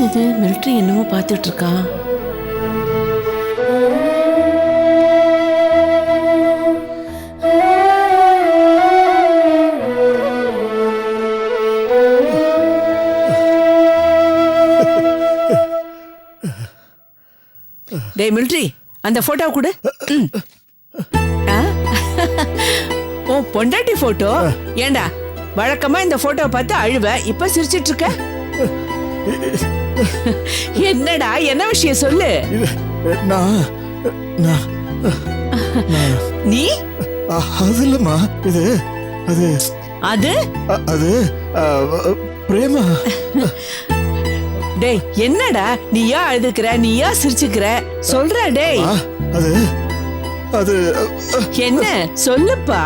இது மிலிட்டரி என்னமோ பார்த்துட்டு இருக்கான். டேய் மிலிட்டரி, அந்த போட்டோ கொடு. ஓ பொண்டாட்டி போட்டோ. ஏண்டா வழக்கமா இந்த போட்டோ பார்த்து அழுவ, இப்ப சிரிச்சிட்டு இருக்க? என்னடா, என்ன விஷயம் சொல்லு. நீ அது இல்லம்மா, இது அது அது அது பிரேமா. டேய் என்னடா நீயா அழுதுக்கிற, நீயா சிரிச்சுக்கிற, சொல்ற. டேய் அது அது என்ன சொல்லுப்பா,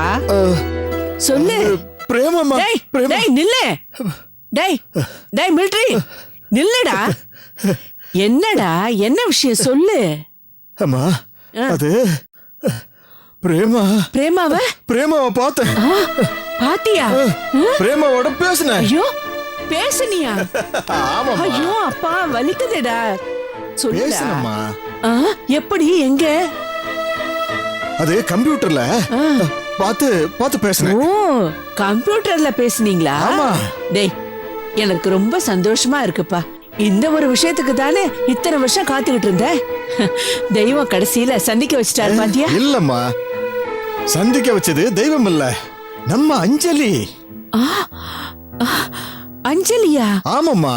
சொல்லு. பிரேமாமா. டேய் நில்லு. டேய் டேய் மிலிட்டரி நில்லுடா. என்னடா, என்ன விஷயம் சொல்லு. அம்மா அது பிரேமா. பிரேமாவை பார்த்தேன். பாத்தியா? பிரேமாவோட பேசுன. ஐயோ பேசுனியா? ஐயோ அப்பா வலிக்குதுடா. பேசுனம்மா. எப்படி, எங்க? அது கம்ப்யூட்டர்ல பார்த்து பேசுனேன். ஓ கம்ப்யூட்டர்ல பேசுனீங்களா? டேய் எனக்கு ரொம்ப சந்தோஷமா இருக்குப்பா. இந்த ஒரு விஷயத்துக்கு தானே இத்தனை வருஷம் காத்துக்கிட்டு இருந்த. தெய்வம் கடைசியில சந்திக்க வச்சிட்டாரு பாத்தியா? இல்லம்மா, சந்திக்க வச்சது தெய்வம் இல்ல, நம்ம அஞ்சலி. அஞ்சலியா? ஆமாம்மா.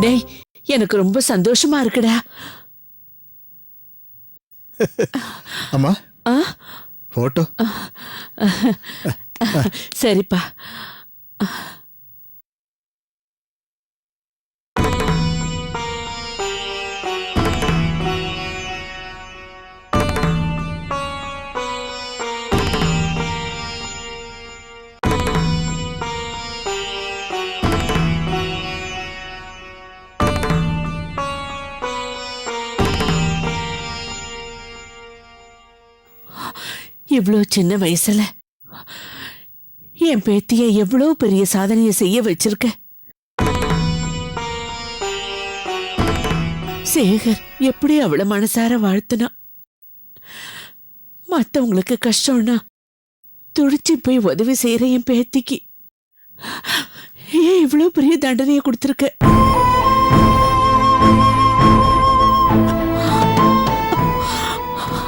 டேய் எனக்கு ரொம்ப சந்தோஷமா இருக்குடா. அம்மா போட்டோ. சரிப்பா. இவ்வளோ சின்ன வயசுல என் பேத்திய எவ்வளோ பெரிய சாதனையை செய்ய வச்சிருக்க. சேகர் எப்படி அவளை மனசார வாழ்த்துனா. மத்தவங்களுக்கு கஷ்டம்னா துடிச்சு போய் உதவி செய்யற என் பேத்திக்கு ஏன் இவ்வளோ பெரிய தண்டனையை கொடுத்துருக்க?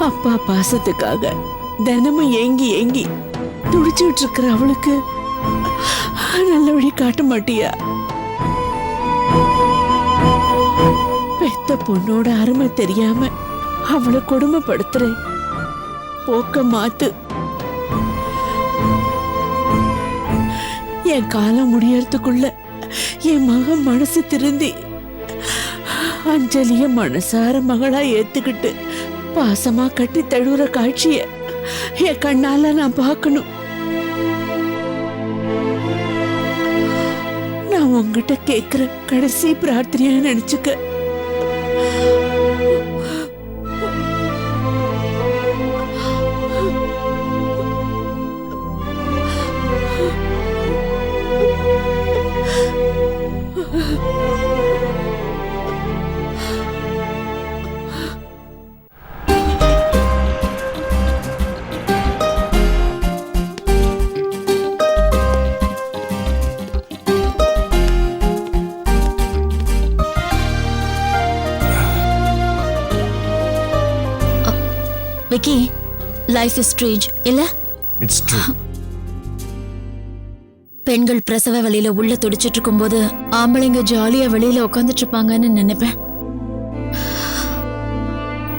அப்பா பாசத்துக்காக தினமும் ஏங்கி ஏங்கி துடிச்சுட்டு இருக்கிற அவளுக்கு நல்ல வழி காட்ட மாட்டியா? பெத்த பொண்ணோட அருமை தெரியாம அவளை கொடுமைப்படுத்துற. போக்க மாத்து. என் காலம் முடியறதுக்குள்ள என் மகன் மனசு திருந்தி அஞ்சலிய மனசார மகளா ஏத்துக்கிட்டு பாசமா கட்டி தழுவுற காட்சிய என் கண்ணால நான் பார்க்கணும். நான் உங்ககிட்ட கேக்குற கடைசி பிரார்த்தனையா நினைச்சுக்க. விக்கி, லைஃப் இஸ் ஸ்ட்ரேஞ்ச் இல்ல? It's true. பெண்கள் பிரசவ வலியில உள்ள துடிச்சிட்டு இருக்கும்போது ஆம்பளைங்க ஜாலியா வெளியில உட்காந்துட்டு இருப்பாங்கன்னு நினைப்பேன்.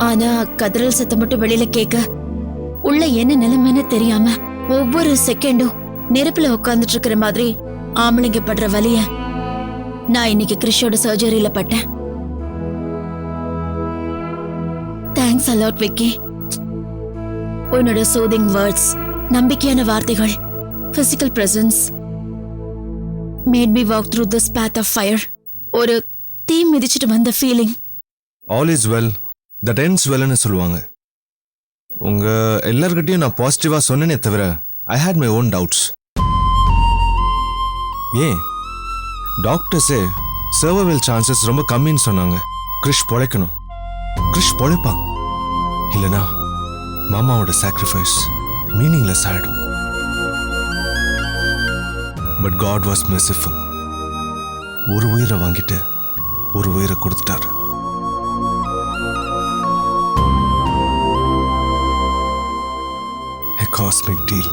ஆனா கதறல் சத்தம் மட்டும் வெளியில கேட்க உள்ள என்ன நிலைமைன்னு தெரியாம ஒவ்வொரு செகண்டும் நெருப்புல உட்காந்துட்டு இருக்கிற மாதிரி ஆம்பளைங்க படுற வலிய நான் இன்னைக்கு கிறிஷோட சர்ஜரியில பட்டேன். Thanks a lot Vicky. உன்னோட சூதிங் வேர்ட்ஸ், நம்பிக்கையான வார்த்தைகள் physical presence made me walk through this path of fire. ஒரு தீ மிதிச்சிட்டு வந்த feeling. All is well that ends வெல்னு சொல்லுவாங்க. உங்க எல்லார்கிட்டயும் நான் பாசிட்டிவா சொன்னேனே தவிர I hate my own doubts. ஏன் டாக்டர்ஸே சர்வைவல் சான்சஸ் ரொம்ப கம்மின்னு சொன்னாங்க. கிறிஷ் பொழைக்கணும், கிறிஷ் பொழைப்பான், இல்லைனா மாமாவோட சாக்ரிஃபைஸ் மீனிங்லெஸ் ஆயிடும். But God was merciful. ஒரு உயிரை வாங்கிட்டு ஒரு உயிரை கொடுத்துட்டாரு. A cosmic deal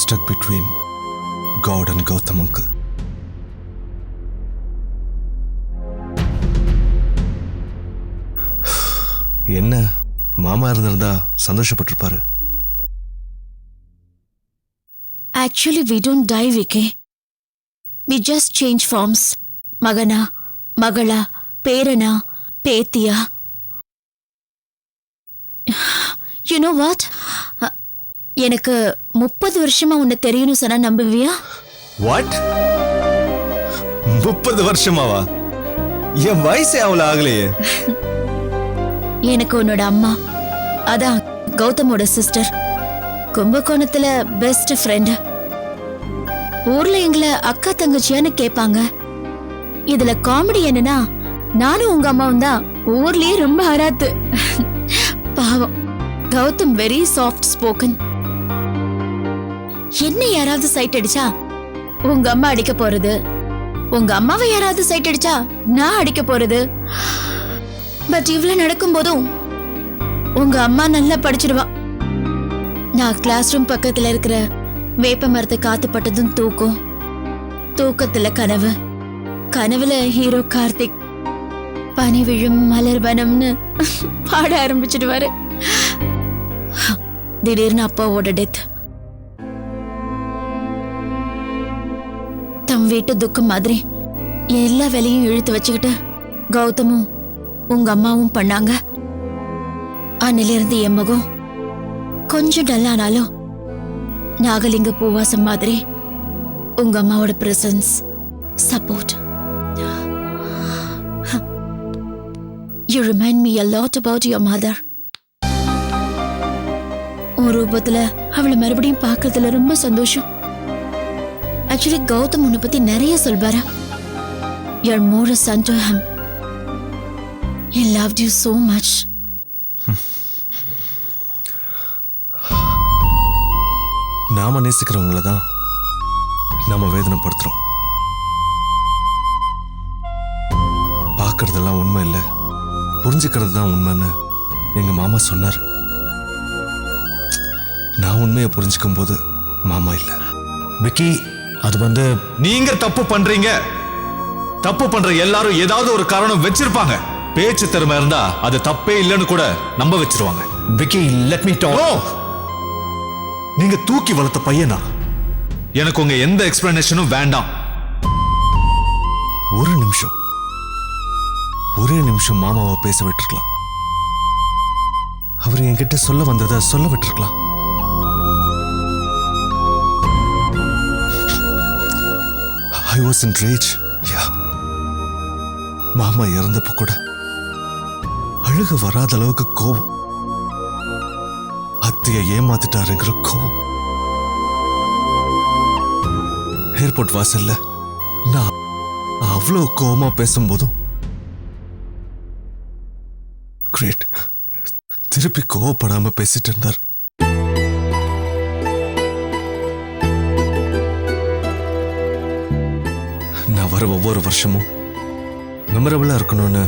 stuck between God and Gautam uncle. என்ன மாமா இருந்திருந்தா சந்தோஷப்பட்டிருப்பாரு. Actually, we don't die, Vicky. We just change forms. மகனா, மகளா, பேரனா, பேத்தியா. You know what? எனக்கு 30 வருஷமா உன்னை தெரியும்னு சொன்னா நம்புவியா? What? 30 வருஷமாவா? என் வயசே அவ்வளவு ஆகலையே. எனக்கு உன்னோட அம்மா, அதான் கௌதமோட சிஸ்டர், கும்பகோணத்துல பெஸ்ட் ஃப்ரெண்ட். ஊர்ல எங்களை அக்கா தங்கச்சியான்னு கேட்பாங்க. இதுல காமெடி என்னன்னா, நானும் உங்க அம்மாவும் தான் ஊர்லயே ரொம்ப ஹராத்து. பாவம், கௌதம் வெரி சாஃப்ட் ஸ்போக்கன். என்ன யாராவது சைட் அடிச்சா உங்க அம்மா அடிக்க போறது, உங்க அம்மாவை யாராவது சைட் அடிச்சா நான் அடிக்க போறது. பட் இவ்வளவு நடக்கும் போதும் உங்க அம்மா நல்லா படிச்சிடுவா. நான் கிளாஸ் ரூம் பக்கத்துல இருக்கிற வேப்ப மரத்தை காத்து பட்டதும் தூக்கம், தூக்கத்துல கனவு, கனவுல ஹீரோ கார்த்திக் பனி விழும் மலர்வனம்னு பாட ஆரம்பிச்சிடுவாரு. திடீர்னு அப்பாவோட டெத். தம் வீட்டு துக்கம் மாதிரி எல்லா வேலையும் இழுத்து வச்சுக்கிட்டு கௌதமும் உங்க அம்மாவும் பண்ணாங்க. அன்னிலிருந்து என் முகம் கொஞ்சம் டல்லானாலும் நாகலிங்க பூவாசம் மாதிரி உங்க அம்மாவோட presence, support. You remind me a lot about your mother. ஒரு ரூபத்துல அவளை மறுபடியும் பார்க்கறதுல ரொம்ப சந்தோஷம். ஆக்சுவலி கௌதம் உன்னை பத்தி நிறைய சொல்வாரு. You're more a son to him. He loved you so much. நாம நேசிக்கிறவங்கள தான் நாம வேதனைப்படுத்துறோம். பார்க்கறதெல்லாம் உண்மை இல்லை, புரிஞ்சுக்கிறது தான் உண்மைன்னு எங்க மாமா சொன்னார். நான் உண்மையை புரிஞ்சுக்கும் போது மாமா இல்ல. விக்கி, அது நீங்க தப்பு பண்றீங்க. தப்பு பண்ற எல்லாரும் ஏதாவது ஒரு காரணம் வச்சிருப்பாங்க. பேச்சு திறமை இருந்தா அது தப்பே இல்லைன்னு கூட நம்ப வச்சிருவாங்க. Vicky, let me talk. நீங்க தூக்கி வளர்த்த பையனா? எனக்கு உங்க எந்த எக்ஸ்பிளனேஷனும் வேண்டாம். ஒரே நிமிஷம் மாமாவை பேச விட்டுருக்கலாம். அவர் என்கிட்ட சொல்ல வந்ததை சொல்ல விட்டுருக்கலாம். I was in rage. Yeah. மாமா இறந்தப்ப கூட அழுக வராத அளவுக்கு கோவம். அத்தைய ஏமாத்திட்டாருங்கிற கோவம். ஏர்போர்ட் வாசல்ல நான் அவ்வளவு கோவமா பேசும்போதும் கிரேட் திருப்பி கோவப்படாம பேசிட்டு இருந்தார். நான் வர ஒவ்வொரு வருஷமும் மெமரபிளா இருக்கணும்னு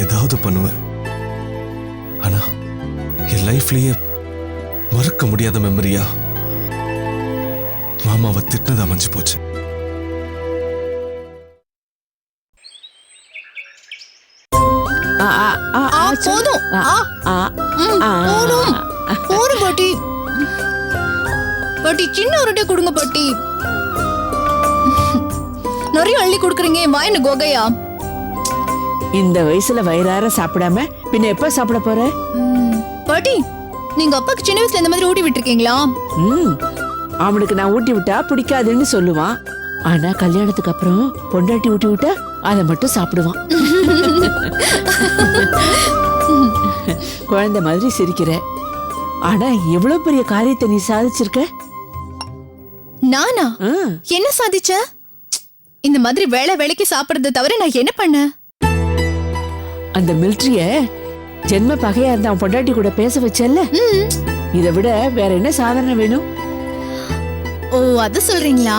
ஏதாவது பண்ணுவேன். ஆனா என் லைஃப்லயே மறக்க முடியாத மெமரியா மாமாவை திட்டினது அமைஞ்சு போச்சு. போதும் பாட்டி. பாட்டி சின்ன உருட்டை கொடுங்க பாட்டி. நிறைய அள்ளி கொடுக்குறீங்க. வாயின கோகையா? இந்த வயசுல வயிறார சாப்பிடாம பின்ன எப்ப சாப்பிட போற? பாட்டி நீங்க அப்பாக்கு சின்ன வயசுல இந்த மாதிரி ஊட்டி விட்டுருக்கீங்களா? ம் அவனுக்கு நான் ஊட்டி விட்டா பிடிக்காதுன்னு சொல்லுவான். ஆனா கல்யாணத்துக்கு அப்புறம் பொண்டாட்டி ஊட்டி விட்டா அதை மட்டும் சாப்பிடுவான். குழந்தை மாதிரி சிரிக்கிற. ஆனா எவ்வளவு பெரிய காரியத்தை நீ சாதிச்சிருக்க. நானா ஆ, என்ன சாதிச்ச? இந்த மாதிரி வேலைக்கு சாப்பிடுறத தவிர நான் என்ன பண்ணேன்? அந்த மிலிட்டரிய ஜென்ம பகையா இருந்த அவன் பொண்டாட்டி கூட பேச வச்சல்ல. இதை விட வேற என்ன சாதனை வேணும்? ஓ, அது சொல்றீங்களா?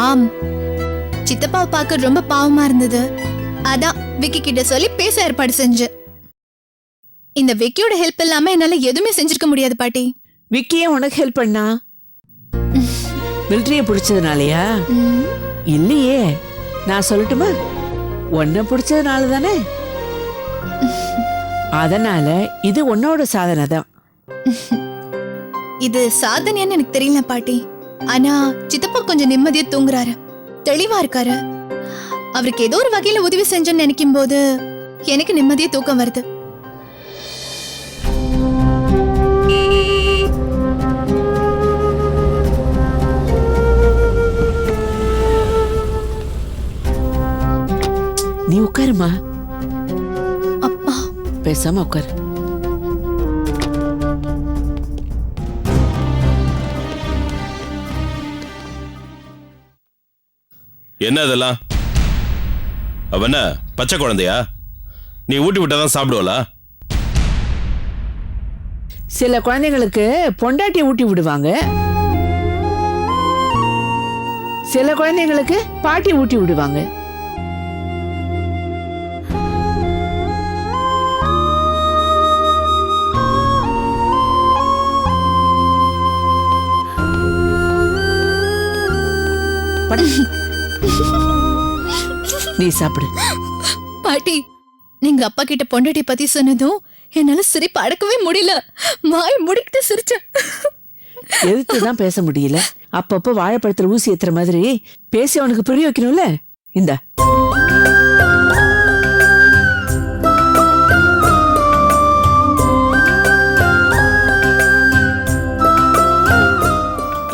சித்தப்பாவை பார்க்க ரொம்ப பாவமா இருந்தது. அதான் விக்கி கிட்ட சொல்லி பேச ஏற்பாடு செஞ்சு. இந்த விக்கியோட ஹெல்ப் இல்லாம என்னால எதுவுமே செஞ்சிருக்க முடியாது பாட்டி. விக்கியே உனக்கு ஹெல்ப் பண்ணா? மிலிட்டரிய பிடிச்சதுனாலயா? ம், இல்லையே, நான் சொல்லட்டுமா? உன்னை பிடிச்சதுனால தானே. அதனால இது உன்னோட சாதனை தான். இது சாதனையான்னு எனக்கு தெரியல பாட்டி. ஆனா சித்தப்பா கொஞ்சம் நிம்மதியா தூங்குறாரு, தெளிவா இருக்காரு. அவருக்கு ஏதோ ஒரு வகையில உதவி செஞ்சோன்னு நினைக்கும் போது எனக்கு நிம்மதியா தூக்கம் வருது. நீ உட்காருமா. அப்பா, பேசாம உட்காரு. என்ன அதெல்லாம்? அவ என்ன பச்சை குழந்தையா? நீ ஊட்டி விட்டாதான் சாப்பிடுவலா? சில குழந்தைங்களுக்கு பொண்டாட்டி ஊட்டி விடுவாங்க, சில குழந்தைங்களுக்கு பாட்டி ஊட்டி விடுவாங்க. படு. நீ சாப்பிடு. பாட்டி, நீங்க அப்பா கிட்ட பொண்டாட்டி பத்தி சொன்னதும் என்னால சிரிப்பு அடக்கவே முடியல. வாய் முடிக்கிட்டு சிரிச்சேன். எதிர்த்துதான் பேச முடியல. அப்பப்போ வாழைப்பழத்துல ஊசி ஏத்துற மாதிரி பேசி அவனுக்கு புரிய வைக்கணும்ல. இந்தா.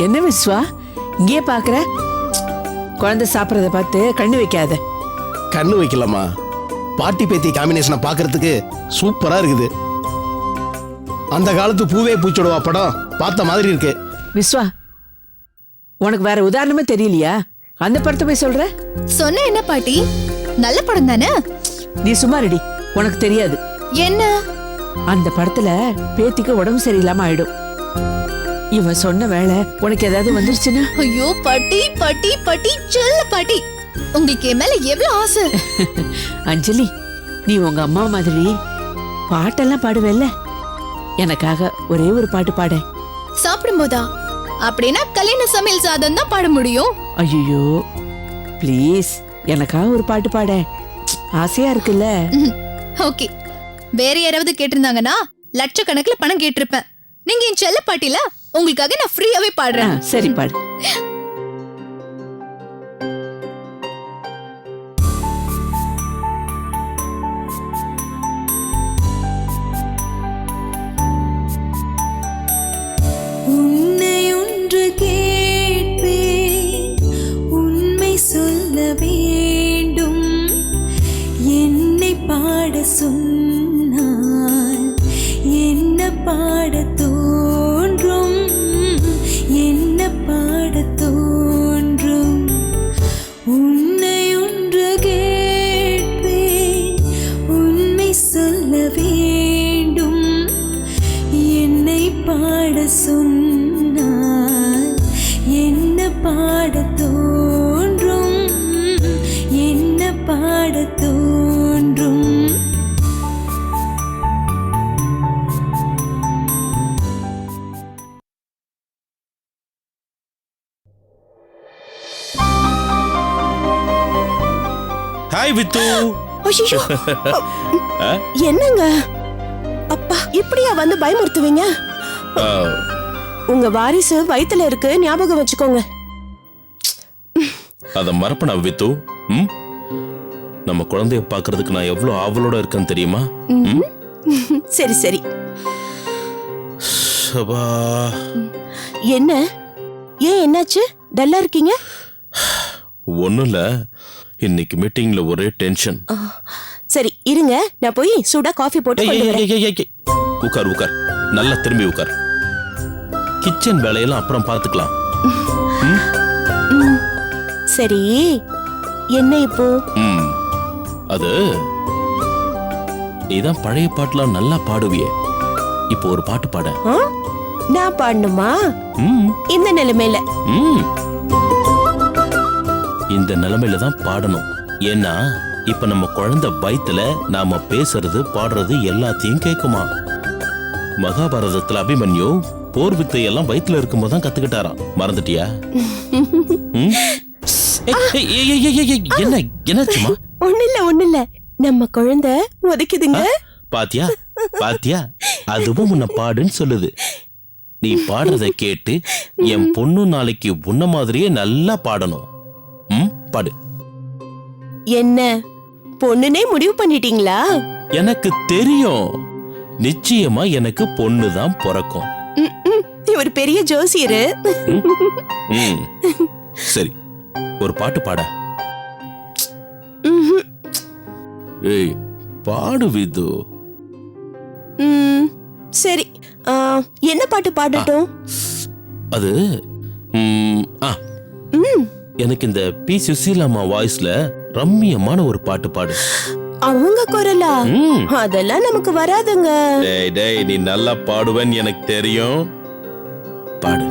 என்ன விஸ்வா இங்கே பாக்குற? குழந்தை சாப்பிடறத பார்த்து கண்ணு வைக்காத. கண்ணு வைக்கலாமா? பாட்டி பேத்தி காம்பினேஷனை பார்க்கறதுக்கு சூப்பரா இருக்குது. அந்த காலத்து பூவே பூச்சோடுவா படம் பார்த்த மாதிரி இருக்கு. விஸ்வா, உனக்கு வேற உதாரணமே தெரியலையா? அந்த படத்தை போய் சொல்ற? சொன்ன என்ன பாட்டி, நல்ல படம் தானே? நீ சும்மா ரெடி, உனக்கு தெரியாது. என்ன? அந்த படத்துல பேத்திக்கு உடம்பு சரியில்லாம ஆயிடும். இவன் சொன்ன வேலை உனக்கு ஏதாவது வந்துருச்சுன்னா? ஐயோ பாட்டி பாட்டி பாட்டி, செல்ல பாட்டி, உங்களுக்கு என் மேல எவ்வளவு ஆசை. அஞ்சலி, நீ உங்க அம்மா மாதிரி பாட்டெல்லாம் பாடுவேல்ல, எனக்காக ஒரே ஒரு பாட்டு பாட. சாப்பிடும் போதா? அப்படின்னா கல்யாண சமையல் சாதம் தான் பாட முடியும். ஐயோ ப்ளீஸ், எனக்காக ஒரு பாட்டு பாட. ஆசையா இருக்குல்ல? ஓகே, வேற யாராவது கேட்டிருந்தாங்கன்னா லட்சக்கணக்குல பணம் கேட்டிருப்பேன். நீங்க என் செல்ல பாட்டில, உங்களுக்காக நான் ஃப்ரீயாவே பாடுறேன். சரி பாடு. உன்னை ஒன்று கேட்பேன், உண்மை சொல்ல வேண்டும். என்னை பாட சொன்னால் என்ன பாட தோன்றும், என்ன பாட தோன்றும். உன்னை ஒன்று கேட்பேன், உண்மை சொல்ல வேண்டும். என்னை பாட சொன்னால் என்ன பாட தோன்றும், என்ன பாட தோன்றும். Hi with. ஐயோ, என்னங்க அப்பா இப்படியா வந்து பயமுறுத்துவீங்க? உங்க வாரிசு வயித்துல இருக்கு, ஞாபகம் வச்சுக்கோங்க. அத மறப்பனா வித்து? ம்? நம்ம குழந்தைய பாக்குறதுக்கு நான் எவ்வளவு ஆவலோட இருக்கேன்னு தெரியுமா? ம்? சரி சரி. சபா என்ன ஏன் என்னாச்சு டல்லா இருக்கீங்க? ஒண்ணும் இல்ல, இன்னைக்கு மீட்டிங்ல ஒரே டென்ஷன். சரி இருங்க, நான் போய் சூடா காஃபி போட்டு கொண்டு வரேன். உட்கார் உட்கார், நல்லா திரும்பி உட்கார். கிச்சன் வேலையெல்லாம் அப்புறம் பார்த்துக்கலாம். சரி என்ன இப்போ? அது நீதான் பழைய பாட்டுலாம் நல்லா பாடுவியே, இப்போ ஒரு பாட்டு பாட. ஆ? நான் பாடணுமா ம், இந்த நிலைமையில? ம். இந்த நிலைமையில தான் பாடணும். ஏன்னா இப்ப நம்ம குழந்தை வயித்துல நாம பேசுறது பாடுறது எல்லாத்தையும் கேக்குமா. மகாபாரதத்துல அபிமன்யு போர் வித்தை எல்லாம் வயித்துல இருக்கும்போது தான் கத்துக்கிட்டாராம். மறந்துட்டியா? ம்? என்ன என்னாச்சுமா? ஒண்ணு இல்ல நம்ம குழந்தை உதைக்குதுங்க. பாத்தியா பாத்தியா, அதுவும் உன்னை பாடுன்னு சொல்லுது. நீ பாடுறத கேட்டு என் பொண்ணு நாளைக்கு உன்ன மாதிரியே நல்லா பாடணும். பாடு. என்ன பொண்ணுனே முடிவு பண்ணிட்டீங்களா? எனக்கு தெரியும், நிச்சயமா எனக்கு பொண்ணுதான் பிறக்கும். இவர் பெரிய ஜோசியரு. ம், சரி ஒரு பாட்டு பாட. ஏய் பாடு விது. சரி என்ன பாட்டு பாடட்டும்? அது எனக்கு இந்த பி சுசீலாமா வாய்ஸ்ல ரம்மியமான ஒரு பாட்டு பாடு. அவங்க குரலா? அதெல்லாம் நமக்கு வராதுங்க. டேய் டேய், நீ நல்லா பாடுவேன்னு எனக்கு தெரியும். பாடு.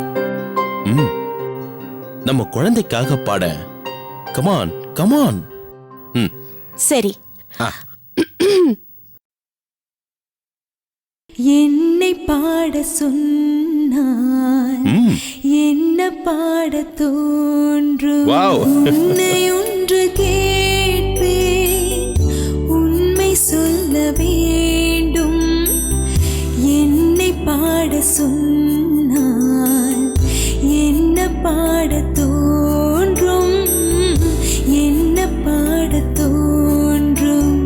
நம்ம குழந்தைக்காக பாட. Come on come on. சரி. என்னை பாட சொன்னான், என்ன பாட தோன்றும், உன்னை ஒன்று கேட்பேன், உண்மை சொல்ல வேண்டும். என்னை பாட சொன்னான், என்ன பாட தோன்றும், என்ன பாட தோன்றும்,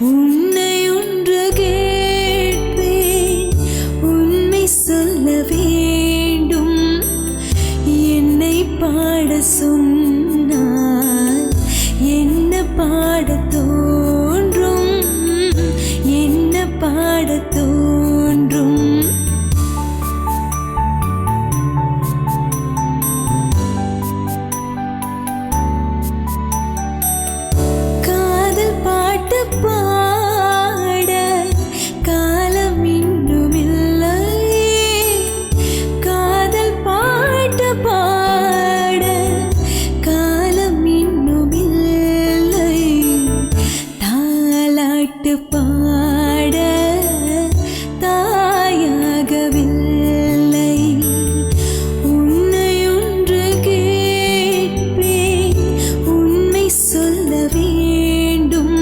உன்னை ஒன்று கேட்பேன், உண்மை சொல்ல வேண்டும். என்னை பாட சொன்னால் என்ன பாட தோன்றும், என்ன பாட தோன்றும். காதல் பாட்டு பாட காலம் இன்னும் இல்லையே, காதல் பாட்டு பாட காலம் இன்னும் இல்லை, தாலாட்டு பாட தாயாகவில்லை. உன்னை ஒன்று கேட்பேன், உண்மை சொல்ல வேண்டும்.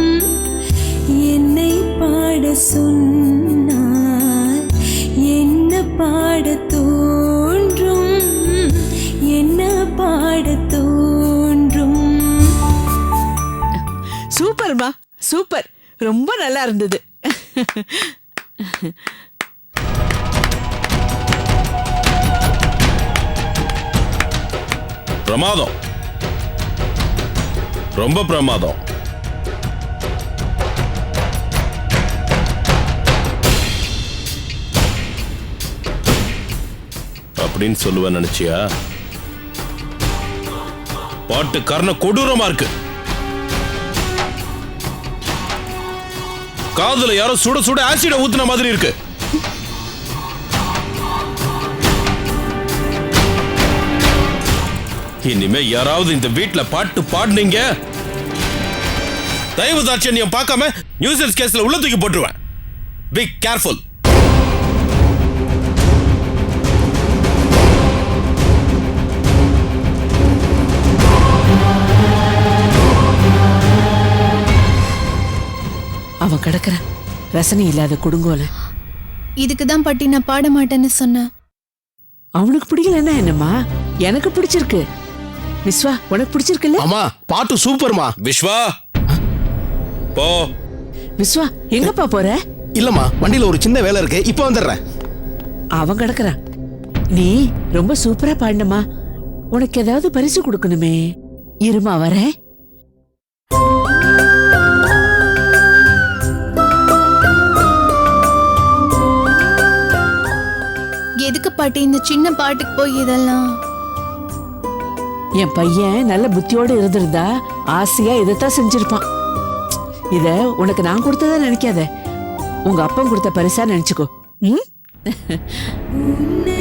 என்னை பாட சொன்னால் என்ன பாட தோன்றும், என்ன பாட தோன்றும். சூப்பர்மா சூப்பர், ரொம்ப நல்லா இருந்தது. பிரமாதம், ரொம்ப பிரமாதம். அப்படின்னு சொல்லுவேன் நினைச்சியா? பாட்டு காரணம் கொடூரமா இருக்கு. காதுல யாரோ சுட சுட ஆசிட ஊத்துன மாதிரி இருக்கு. இனிமே யாராவது இந்த வீட்ல பாட்டு பாடுனீங்க, தயவு தாட்சண்யம் பார்க்காம நியூசன்ஸ் கேஸ்ல உள்ள தூக்கி போட்டுருவேன். Be careful. அவன் கிடக்குற ரசனை இல்லாத கொடுங்கோல. இதுக்குதான் பட்டி நான் பாட மாட்டேன்னு சொன்னேன். அவனுக்கு பிடிக்கலன்னா என்னம்மா, எனக்கு பிடிச்சிருக்கு. விஸ்வா உனக்கு பிடிச்சிருக்குல்ல? அம்மா பாட்டு சூப்பர்மா. விஸ்வா போ. விஸ்வா எங்கப்பா போற? இல்லம்மா, வண்டியில ஒரு சின்ன வேலை இருக்கு, இப்ப வந்துடுறேன். அவன் கிடக்குறான். நீ ரொம்ப சூப்பரா பாடினமா, உனக்கு ஏதாவது பரிசு கொடுக்கணுமே. இருமா வரேன். எதுக்கு பாட்டி இந்த சின்ன பாட்டுக்கு போய் இதெல்லாம்? என் பையன் நல்ல புத்தியோடு இருந்திருந்தா ஆசையா இதைத்தான் செஞ்சிருப்பான். இத உனக்கு நான் கொடுத்ததா நினைக்காத, உங்க அப்பன் கொடுத்த பரிசா நினைச்சுக்கோ. ம்? உன்னை